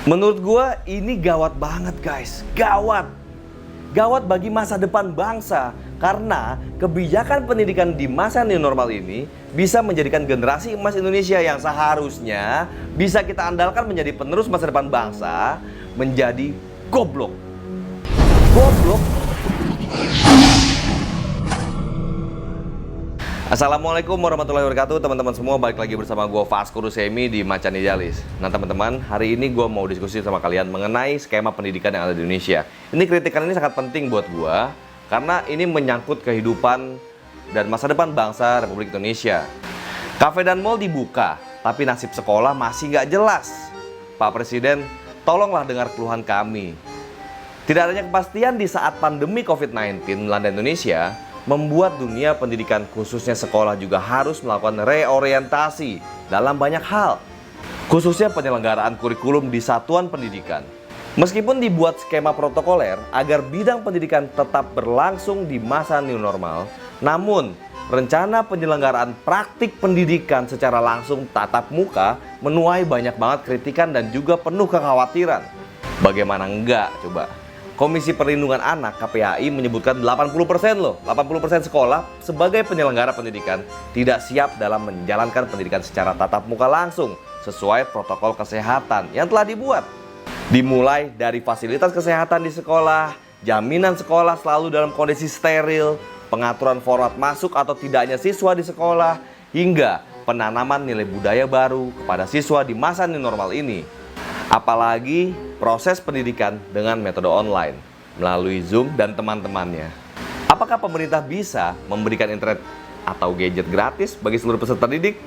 Menurut gua ini gawat banget guys, gawat. Gawat bagi masa depan bangsa karena kebijakan pendidikan di masa new normal ini bisa menjadikan generasi emas Indonesia yang seharusnya bisa kita andalkan menjadi penerus masa depan bangsa menjadi goblok. Goblok. Assalamualaikum warahmatullahi wabarakatuh teman-teman semua, balik lagi bersama gue Vasco Rusemi di Macan Idealis. Nah teman-teman, hari ini gue mau diskusi sama kalian mengenai skema pendidikan yang ada di Indonesia. Ini kritikan ini sangat penting buat gue karena ini menyangkut kehidupan dan masa depan bangsa Republik Indonesia. Kafe dan mal dibuka, tapi nasib sekolah masih nggak jelas. Pak Presiden, tolonglah dengar keluhan kami. Tidak adanya kepastian di saat pandemi COVID-19 melanda Indonesia membuat dunia pendidikan khususnya sekolah juga harus melakukan reorientasi dalam banyak hal, khususnya penyelenggaraan kurikulum di satuan pendidikan. Meskipun dibuat skema protokoler agar bidang pendidikan tetap berlangsung di masa new normal, namun rencana penyelenggaraan praktik pendidikan secara langsung tatap muka menuai banyak banget kritikan dan juga penuh kekhawatiran. Bagaimana enggak coba? Komisi Perlindungan Anak KPAI menyebutkan 80% loh, 80% sekolah sebagai penyelenggara pendidikan tidak siap dalam menjalankan pendidikan secara tatap muka langsung sesuai protokol kesehatan yang telah dibuat. Dimulai dari fasilitas kesehatan di sekolah, jaminan sekolah selalu dalam kondisi steril, pengaturan format masuk atau tidaknya siswa di sekolah, hingga penanaman nilai budaya baru kepada siswa di masa new normal ini. Apalagi proses pendidikan dengan metode online melalui Zoom dan teman-temannya. Apakah pemerintah bisa memberikan internet atau gadget gratis bagi seluruh peserta didik?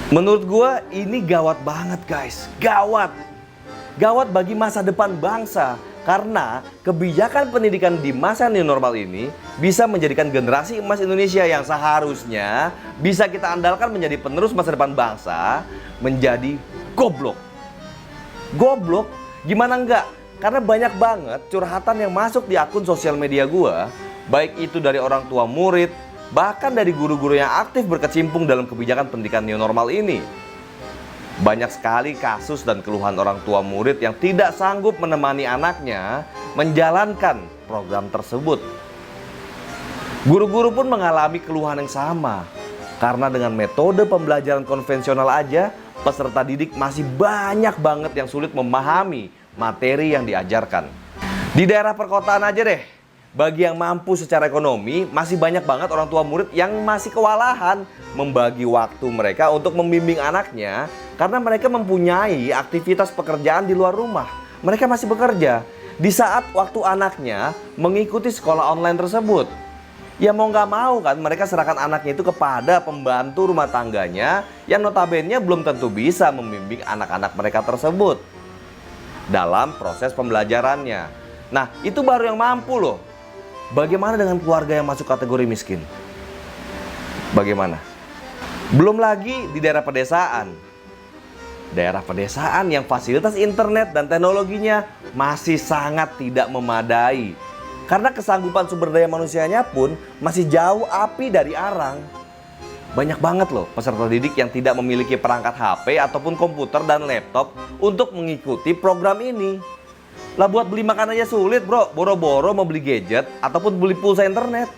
Menurut gua ini gawat banget guys, gawat. Gawat bagi masa depan bangsa karena kebijakan pendidikan di masa new normal ini bisa menjadikan generasi emas Indonesia yang seharusnya bisa kita andalkan menjadi penerus masa depan bangsa menjadi goblok. Goblok? Gimana enggak? Karena banyak banget curhatan yang masuk di akun sosial media gua, baik itu dari orang tua murid, bahkan dari guru-guru yang aktif berkecimpung dalam kebijakan pendidikan new normal ini. Banyak sekali kasus dan keluhan orang tua murid yang tidak sanggup menemani anaknya menjalankan program tersebut. Guru-guru pun mengalami keluhan yang sama, karena dengan metode pembelajaran konvensional aja peserta didik masih banyak banget yang sulit memahami materi yang diajarkan. Di daerah perkotaan aja deh, bagi yang mampu secara ekonomi, masih banyak banget orang tua murid yang masih kewalahan membagi waktu mereka untuk membimbing anaknya karena mereka mempunyai aktivitas pekerjaan di luar rumah. Mereka masih bekerja di saat waktu anaknya mengikuti sekolah online tersebut. Ya mau nggak mau kan mereka serahkan anaknya itu kepada pembantu rumah tangganya yang notabene belum tentu bisa membimbing anak-anak mereka tersebut dalam proses pembelajarannya. Nah itu baru yang mampu loh. Bagaimana dengan keluarga yang masuk kategori miskin? Bagaimana? Belum lagi di daerah pedesaan. Daerah pedesaan yang fasilitas internet dan teknologinya masih sangat tidak memadai. Karena kesanggupan sumber daya manusianya pun masih jauh api dari arang. Banyak banget loh peserta didik yang tidak memiliki perangkat HP ataupun komputer dan laptop untuk mengikuti program ini. Lah buat beli makan aja sulit bro, boro-boro mau beli gadget ataupun beli pulsa internet.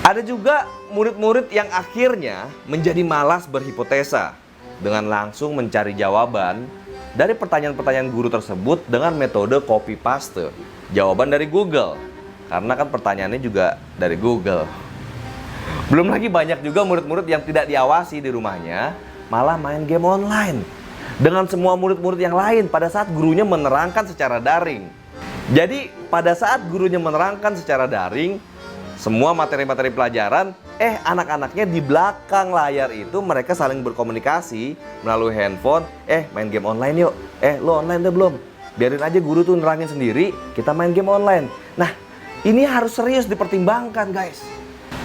Ada juga murid-murid yang akhirnya menjadi malas berhipotesa dengan langsung mencari jawaban dari pertanyaan-pertanyaan guru tersebut dengan metode copy paste jawaban dari Google, karena kan pertanyaannya juga dari Google. Belum lagi banyak juga murid-murid yang tidak diawasi di rumahnya malah main game online dengan semua murid-murid yang lain pada saat gurunya menerangkan secara daring. Jadi pada saat gurunya menerangkan secara daring semua materi-materi pelajaran, anak-anaknya di belakang layar itu mereka saling berkomunikasi melalui handphone, main game online yuk, lo online deh belum? Biarin aja guru tuh nerangin sendiri, kita main game online. Nah, ini harus serius dipertimbangkan guys.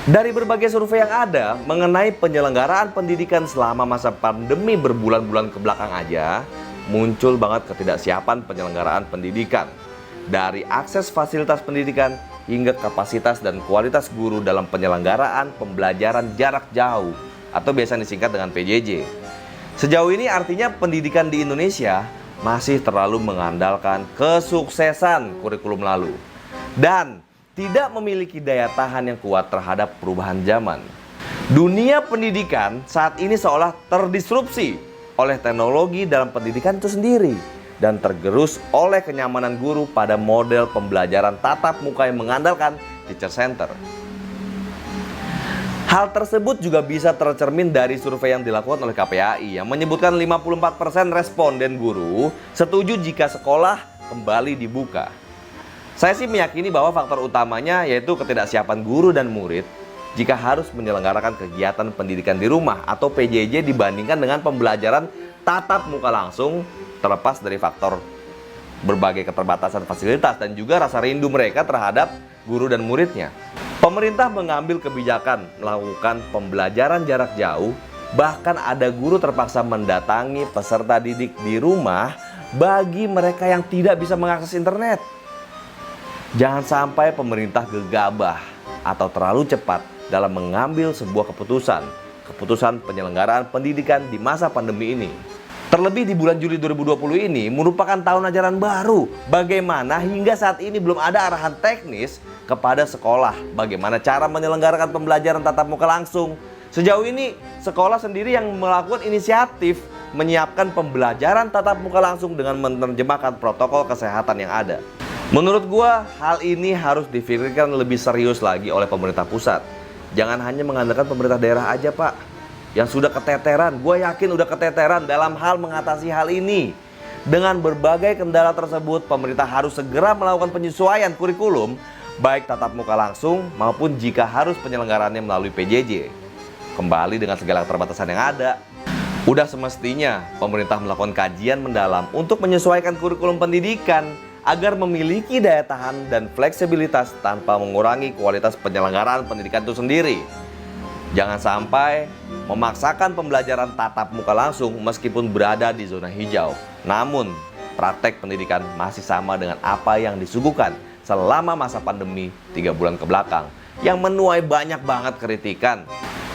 Dari berbagai survei yang ada mengenai penyelenggaraan pendidikan selama masa pandemi berbulan-bulan ke belakang aja, muncul banget ketidaksiapan penyelenggaraan pendidikan. Dari akses fasilitas pendidikan hingga kapasitas dan kualitas guru dalam penyelenggaraan pembelajaran jarak jauh atau biasa disingkat dengan PJJ. Sejauh ini artinya pendidikan di Indonesia masih terlalu mengandalkan kesuksesan kurikulum lalu dan tidak memiliki daya tahan yang kuat terhadap perubahan zaman. Dunia pendidikan saat ini seolah terdisrupsi oleh teknologi dalam pendidikan itu sendiri dan tergerus oleh kenyamanan guru pada model pembelajaran tatap muka yang mengandalkan teacher center. Hal tersebut juga bisa tercermin dari survei yang dilakukan oleh KPAI yang menyebutkan 54% responden guru setuju jika sekolah kembali dibuka. Saya sih meyakini bahwa faktor utamanya yaitu ketidaksiapan guru dan murid jika harus menyelenggarakan kegiatan pendidikan di rumah atau PJJ dibandingkan dengan pembelajaran tatap muka langsung, terlepas dari faktor berbagai keterbatasan fasilitas dan juga rasa rindu mereka terhadap guru dan muridnya. Pemerintah mengambil kebijakan melakukan pembelajaran jarak jauh, bahkan ada guru terpaksa mendatangi peserta didik di rumah bagi mereka yang tidak bisa mengakses internet. Jangan sampai pemerintah gegabah atau terlalu cepat dalam mengambil sebuah keputusan penyelenggaraan pendidikan di masa pandemi ini. Terlebih di bulan Juli 2020 ini merupakan tahun ajaran baru. Bagaimana hingga saat ini belum ada arahan teknis kepada sekolah bagaimana cara menyelenggarakan pembelajaran tatap muka langsung. Sejauh ini sekolah sendiri yang melakukan inisiatif menyiapkan pembelajaran tatap muka langsung dengan menerjemahkan protokol kesehatan yang ada. Menurut gua hal ini harus dipikirkan lebih serius lagi oleh pemerintah pusat. Jangan hanya mengandalkan pemerintah daerah aja, Pak, yang sudah keteteran. Gue yakin udah keteteran dalam hal mengatasi hal ini. Dengan berbagai kendala tersebut, pemerintah harus segera melakukan penyesuaian kurikulum, baik tatap muka langsung maupun jika harus penyelenggaraannya melalui PJJ. Kembali dengan segala keterbatasan yang ada. Udah semestinya pemerintah melakukan kajian mendalam untuk menyesuaikan kurikulum pendidikan agar memiliki daya tahan dan fleksibilitas tanpa mengurangi kualitas penyelenggaraan pendidikan itu sendiri. Jangan sampai memaksakan pembelajaran tatap muka langsung meskipun berada di zona hijau. Namun, praktek pendidikan masih sama dengan apa yang disuguhkan selama masa pandemi 3 bulan ke belakang yang menuai banyak banget kritikan.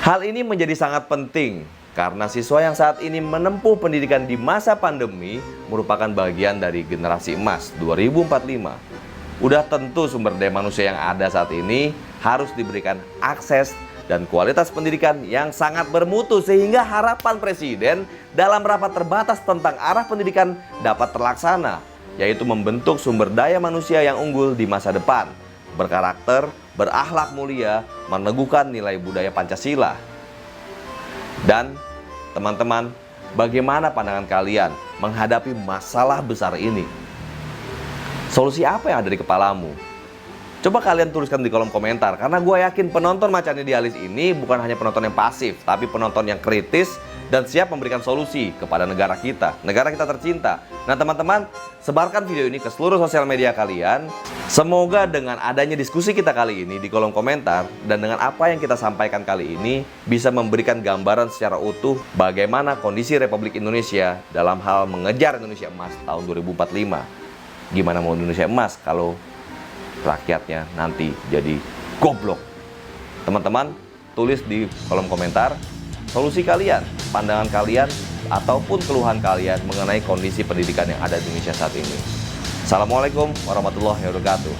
Hal ini menjadi sangat penting karena siswa yang saat ini menempuh pendidikan di masa pandemi merupakan bagian dari generasi emas 2045. Udah tentu sumber daya manusia yang ada saat ini harus diberikan akses dan kualitas pendidikan yang sangat bermutu sehingga harapan Presiden dalam rapat terbatas tentang arah pendidikan dapat terlaksana, yaitu membentuk sumber daya manusia yang unggul di masa depan, berkarakter, berakhlak mulia, meneguhkan nilai budaya Pancasila. Dan teman-teman, bagaimana pandangan kalian menghadapi masalah besar ini? Solusi apa yang ada di kepalamu? Coba kalian tuliskan di kolom komentar, karena gue yakin penonton Macan Idealis ini bukan hanya penonton yang pasif, tapi penonton yang kritis dan siap memberikan solusi kepada negara kita tercinta. Nah teman-teman, sebarkan video ini ke seluruh sosial media kalian. Semoga dengan adanya diskusi kita kali ini di kolom komentar dan dengan apa yang kita sampaikan kali ini bisa memberikan gambaran secara utuh bagaimana kondisi Republik Indonesia dalam hal mengejar Indonesia Emas tahun 2045. Gimana mau Indonesia Emas kalau rakyatnya nanti jadi goblok? Teman-teman, tulis di kolom komentar solusi kalian, pandangan kalian, ataupun keluhan kalian mengenai kondisi pendidikan yang ada di Indonesia saat ini. Assalamualaikum warahmatullahi wabarakatuh.